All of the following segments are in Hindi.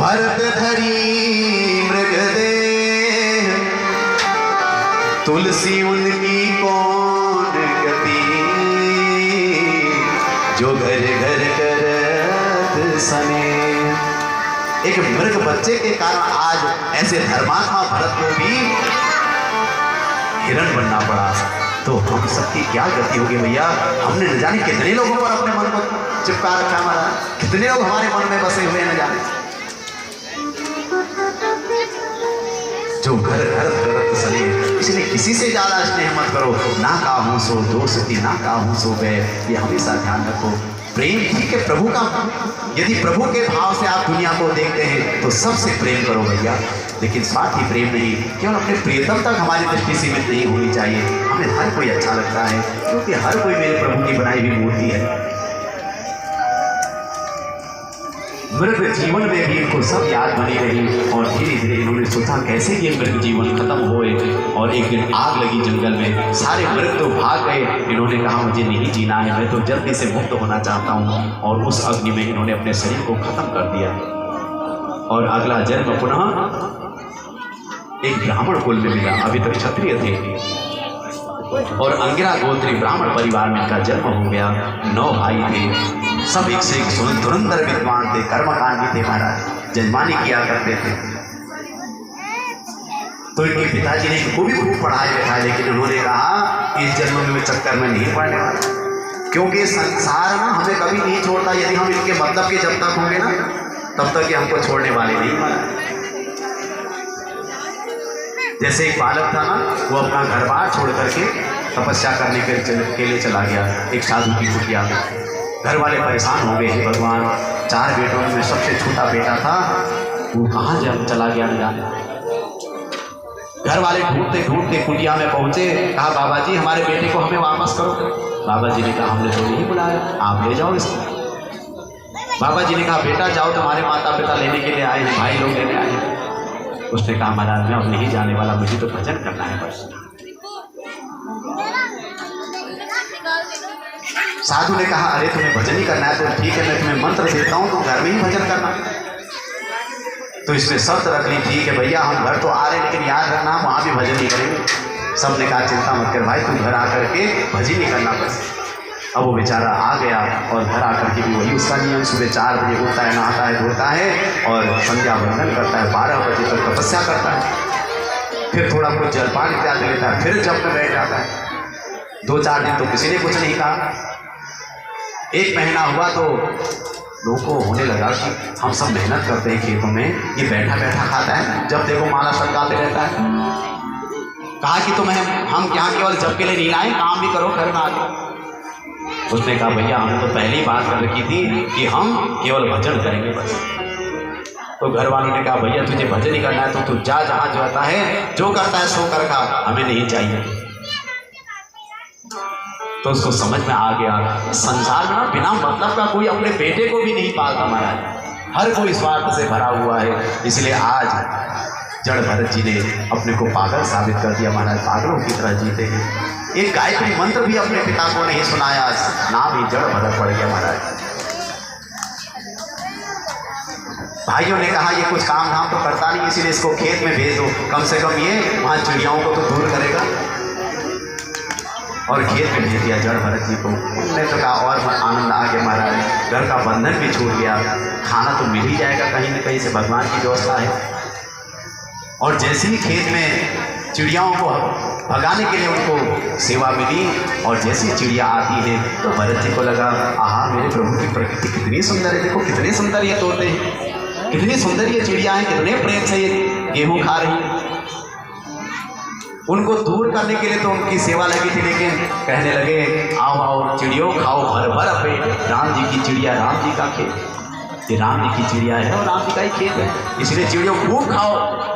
भरत धरी मृगदेह, तुलसी उनकी कौन गति, जो घर घर करत सने। एक मृग बच्चे के कारण आज ऐसे धर्मात्मा भरत को भी हिरण बनना पड़ा। तो हम सबकी क्या गति होगी भैया। हमने न जाने कितने लोगों पर अपने मन को चिपका रखा हमारा, कितने लोग हमारे मन में बसे हुए न जाने। जो घर घर करत सने, इसलिए किसी से ज्यादा स्नेह मत करो। ना काहूं सो दोस्ती, ना काहूं सो बैर, ये हमेशा ध्यान रखो। प्रेम ठीक है प्रभु का, यदि प्रभु के भाव से आप दुनिया को देखते हैं तो सबसे प्रेम करो भैया, लेकिन स्वार्थी प्रेम नहीं। केवल अपने प्रियतम तक हमारी दृष्टि सीमित नहीं होनी चाहिए। हमें हर कोई अच्छा लगता है, क्योंकि हर कोई मेरे प्रभु की बनाई हुई मूर्ति है। मृग जीवन में भी इनको सब याद बनी रही और धीरे धीरे इन्होंने सोचा कैसे ये मृग जीवन खत्म होए। और एक दिन आग लगी जंगल में, सारे मृग तो भाग गए। इन्होंने कहा मुझे नहीं जीना है, मैं तो जल्दी से मुक्त होना चाहता हूँ। और उस अग्नि में इन्होंने अपने शरीर को खत्म कर दिया और अगला जन्म पुनः एक ब्राह्मण कुल में मिला। अभी तक क्षत्रिय थे और अंगिरा गोत्री ब्राह्मण परिवार में इनका जन्म हो गया। 9 भाई थे, सब एक से एक धुरंधर विद्वान थे, कर्मकांडी थे महाराज, जजमानी किया करते थे। तो इनके पिताजी ने इनको भी खूब पढ़ाया लिखाया, लेकिन उन्होंने कहा इस जन्म में चक्कर में नहीं पड़ने वाला, क्योंकि संसार ना हमें कभी नहीं छोड़ता। यदि हम इनके मतलब के जब तक होंगे ना तब तक ये हमको छोड़ने वाले नहीं महाराज। जैसे एक बालक था ना, वो अपना घर बार छोड़ करके तपस्या करने के लिए चला गया एक साधु की कुटिया में। घर वाले परेशान हो गए, हे भगवान 4 बेटों में सबसे छोटा बेटा था, वो कहाँ चला गया न जाने। घर वाले ढूंढते ढूंढते कुटिया में पहुंचे, कहा बाबा जी हमारे बेटे को हमें वापस करो। बाबा जी ने कहा हमने तो नहीं बुलाया, आप ले जाओ इसको। बाबा जी ने कहा बेटा जाओ, तुम्हारे माता पिता लेने के लिए आए हैं, भाई लोग लेने आए हैं। उसने कहा महाराज मैं अब नहीं जाने वाला, मुझे तो भजन करना है बस। साधु ने कहा अरे तुम्हें भजन ही करना है तो ठीक है, मैं तुम्हें मंत्र देता हूँ, तो घर में ही भजन करना। तो इसने शर्त रख ली, ठीक है भैया हम घर तो आ रहे हैं, लेकिन याद रखना वहाँ भी भजन ही करेंगे। सब ने कहा चिंता मत कर भाई, तुम घर आकर के भजन ही करना बस। अब वो बेचारा आ गया और घर आकर के भी वही उसका नियम, सुबह 4 बजे उठता है, नहाता है धोता है और संध्या वंदन करता है, 12 बजे तक तपस्या करता है, फिर थोड़ा कुछ जलपान इत्यादि लेता है, फिर जब में बैठ जाता है। 2-4 दिन तो किसी ने कुछ नहीं कहा। 1 महीना हुआ तो लोगों को होने लगा कि हम सब मेहनत करते हैं खेतों में, ये बैठा बैठा खाता है, जब देखो माला सटकाते रहता है। कहा कि तुम्हें हम यहाँ केवल जब के लिए नहीं लाए, काम भी करो घर में आके। उसने कहा भैया हमने तो पहले ही बात कर रखी थी कि हम केवल भजन करेंगे बस। तो घर वालों ने कहा भैया तुझे भजन ही करना है तो तू जा, जहाँ जाता है जो करता है सो कर खा, हमें नहीं चाहिए। तो उसको समझ में आ गया संसार में बिना मतलब का कोई अपने बेटे को भी नहीं पालता महाराज, हर कोई स्वार्थ से भरा हुआ है। इसलिए आज जड़ भरत जी ने अपने को पागल साबित कर दिया महाराज, पागलों की तरह जीते हैं। एक गायत्री मंत्र भी अपने पिता को नहीं सुनाया, नाम ही जड़ भरत पड़ गया महाराज। भाइयों ने कहा ये कुछ काम धाम तो करता नहीं, इसीलिए इसको खेत में भेज दो, कम से कम ये वहाँ चिड़ियाओं को तो दूर करेगा। और खेत में भेज दिया जड़ भरत जी को। उन्होंने तो कहा और आनंद आ गया महाराज, घर का बंधन भी छूट गया, खाना तो मिल ही जाएगा कहीं न कहीं से, भगवान की व्यवस्था है। और जैसे ही खेत में चिड़ियाओं को भगाने के लिए उनको सेवा मिली और जैसी चिड़िया आती है तो भरत जी को लगा आहा मेरे प्रभु की प्रकृति कितनी सुंदर है, देखो कितने सुंदर ये तोते हैं, कितनी सुंदर ये चिड़िया हैं, कितने प्रेम से ये गेहूँ खा रही है। उनको दूर करने के लिए तो उनकी सेवा लगी थी, लेकिन कहने लगे आओ आओ चिड़ियों खाओ भर भर पेट, राम जी की चिड़िया राम जी का खेत, ये राम जी की चिड़िया है और राम जी का ही खेत है, इसलिए चिड़ियों खूब खाओ।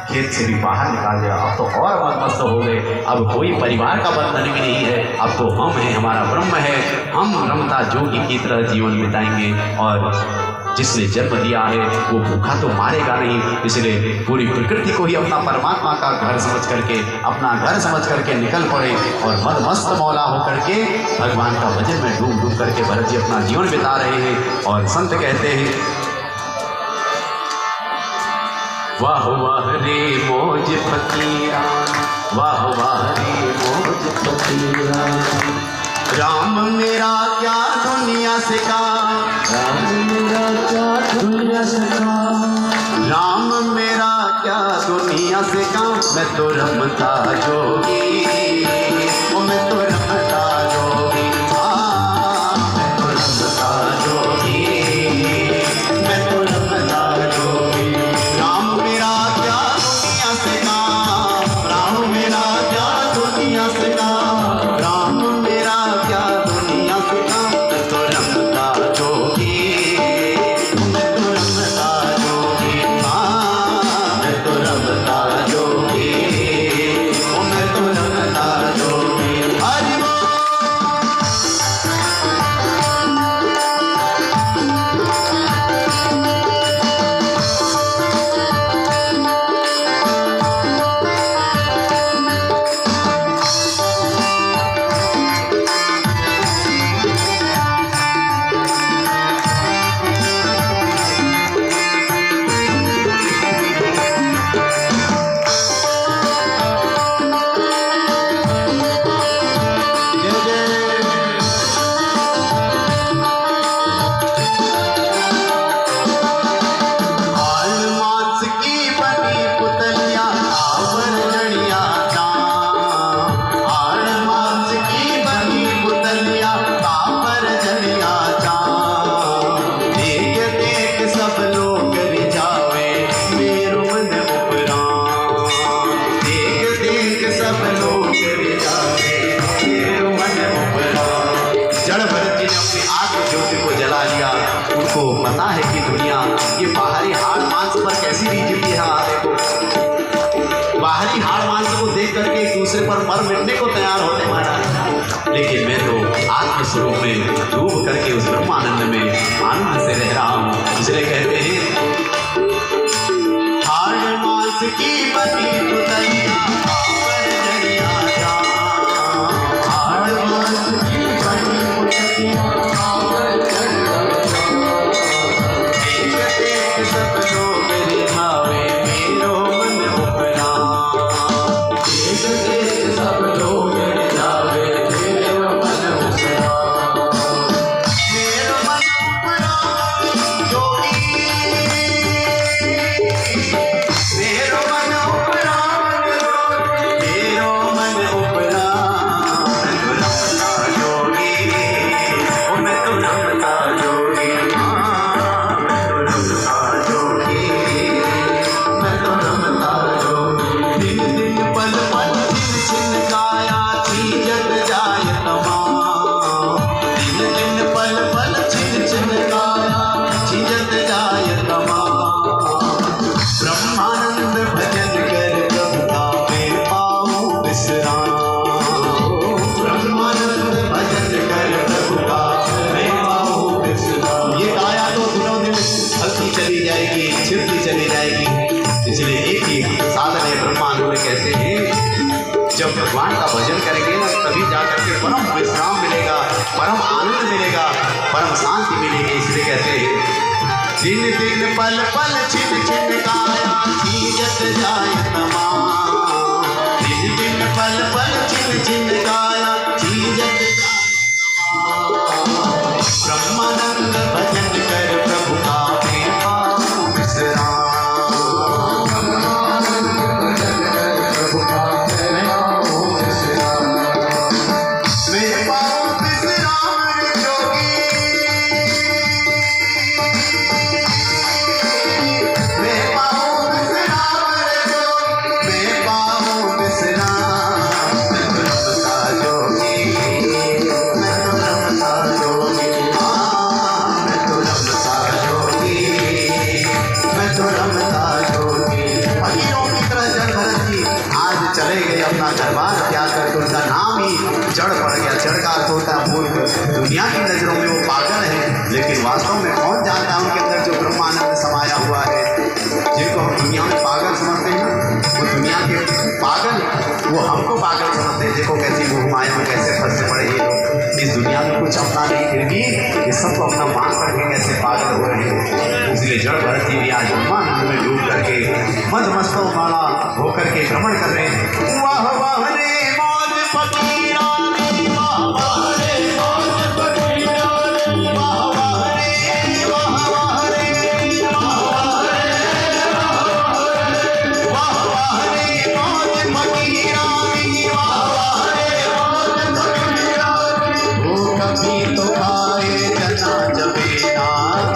खेत से भी बाहर निकाल दिया। अब तो और मस्त हो गए, अब कोई परिवार का बंधन भी नहीं है, अब तो हम हैं, हमारा ब्रह्म है, हम रमता जोगी की तरह जीवन बिताएंगे और जिसने जन्म दिया है वो भूखा तो मारेगा नहीं, इसलिए पूरी प्रकृति को ही अपना परमात्मा का घर समझ करके, अपना घर समझ करके निकल पड़े और मदमस्त मौला होकर के भगवान का भजन में डूब डूब करके भरत जी अपना जीवन बिता रहे हैं। और संत कहते हैं, वाह वाह रे मौज फकीरा, वाह वाह रे मौज फकीरा, राम मेरा क्या दुनिया से काम, राम मेरा क्या दुनिया से काम, राम मेरा क्या दुनिया से काम, मैं तो रमता जोगी, ओ मैं तो रमता जोगी, मैं तो रमता जोगी, मैं तो रमता जोगी, राम मेरा क्या दुनिया से काम, राम मेरा क्या दुनिया से काम, राम मेरा क्या दुनिया से काम, मैं तो रमता जोगी, मैं तो रमता जोगी, मैं तो रमता जोगी, मैं तो रमता जोगी। हरि बोल। जड़ भरत जी ने अपनी आत्म ज्योति को जला लिया। उनको पता है कि दुनिया ये बाहरी हाड़ मांस पर कैसी रीझती है। देखो बाहरी हाड़ मांस को देख करके एक दूसरे पर मर मिटने को तैयार होते महाराज, लेकिन मैं तो आत्मस्वरूप में डूब करके उस ब्रह्मानंद में आनंद से रह रहा हूँ। इसलिए कहते हैं, हाड़ मांस की बनी पुतलिया इसलिए एक ही साधन है ब्रह्मांड में। कहते हैं जब भगवान का भजन करेंगे ना तभी जाकर के परम विश्राम मिलेगा, परम आनंद मिलेगा, परम शांति मिलेगी। इसलिए कहते हैं, दिन दिन पल पल छिन छिन काया चीजत जाय तमाम, दिन दिन पल पल छिन छिन काया चीजत जाय तमाम, ब्रह्मानंद भजन कर प्रभु का पाऊं विश्राम। अपना दरबार त्याग करके उनका नाम ही जड़ पड़ गया। जड़ का अर्थ होता है मूर्ख। दुनिया की नजरों में वो पागल है, लेकिन वास्तव में कौन जानता है उनके अंदर जो को अपना मान करके कैसे पागल हो रहे हैं। इसलिए जड़ भरती भी आज ब्रह्मानंद में डूब करके मद मस्तों माला होकर के भ्रमण कर रहे हैं। वाह वाह रे मौज फकीरा, वाह वाह रे मौज फकीरा, वाह वाह रे, वाह वाह रे, वाह वाह रे मौज फकीरा, वाह वाह रे मौज फकीरा। वो कभी तो खाए जना जबेना,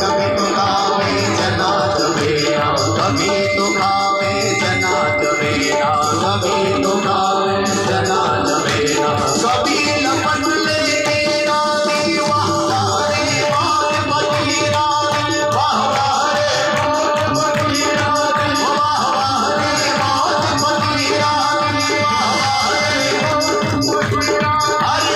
कभी तो खाए जना जबेना, कभी तो खाए जना जबेना, कभी तो खाए जना जबेना, कभी लपट ले रानी, वाह वाह रे मौज फकीरा, वाह वाह रे मौज फकीरा, वाह वाह रे मौज फकीरा, वाह वाह रे मौज फकीरा। हरि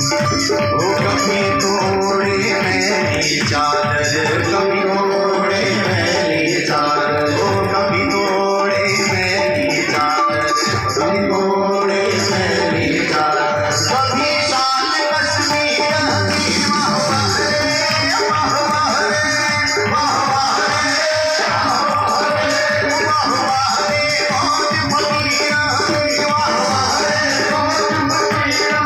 कभी तोड़े मेरी चादर, कभी तोड़े मेरी चादर, कभी तोड़े मेरी चादर, कभी तोड़े मेरी चादर, कभी शान कश्मीर की, वाह वाह रे, वाह वाह रे, वाह वाह रे, वाह वाह रे मौज फकीरा, वाह वाह रे मौज फकीरा।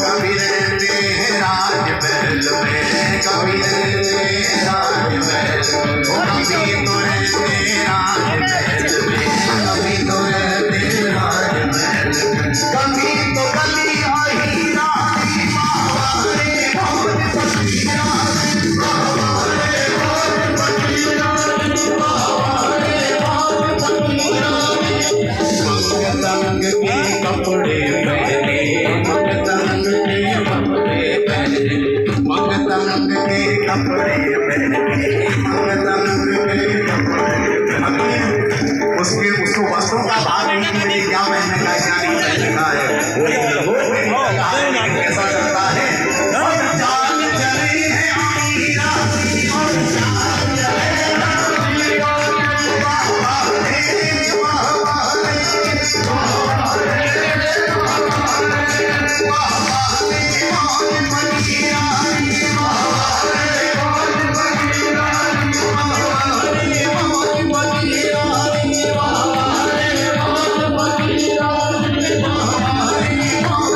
कभी रहते राज महल में, कभी रहते राज महल में, कभी तो रहते राज महल में, कभी तो रहते राज महल में, कभी तो गली आई रानी, वाह वाह रे मौज फकीरा, वाह वाह रे मौज फकीरा, वाह वाह रे मौज फकीरा। मंगतंग के कपड़े पहने, मंगतंग के कपड़े पहने, मंगतंग के कपड़े पहने, मंगतंग के कपड़े पहने। उसको वस्त्रों का भाग नहीं कि मुझे क्या पहनने का, क्या नहीं पहनने का है, वो कैसा लगता है। और जान जले है आई रानी, और जान जले रानी, वाह वाह रे, वाह वाह रे, वाह वाह रे, वाह वाह रे, वाह वाह रे मौज फकीरा, वाह वाह रे मौज फकीरा, वाह वाह रे मौज फकीरा, वाह वाह रे मौज फकीरा, वाह वाह रे मौज फकीरा, वाह वाह रे मौज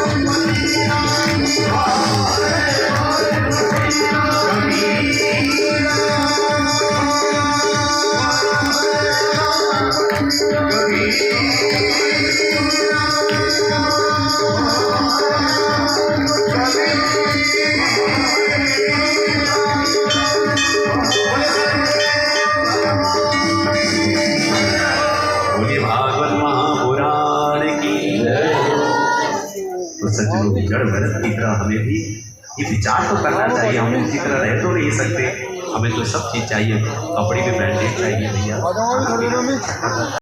बोलिए भागवत महापुराण की जय। तो सज्जनों, जड़ भरत की तरह हमें भी ये विचार तो करना चाहिए। हम उसी तरह रह तो नहीं सकते, हमें तो सब चीज़ चाहिए, कपड़े भी पहनने चाहिए भैया।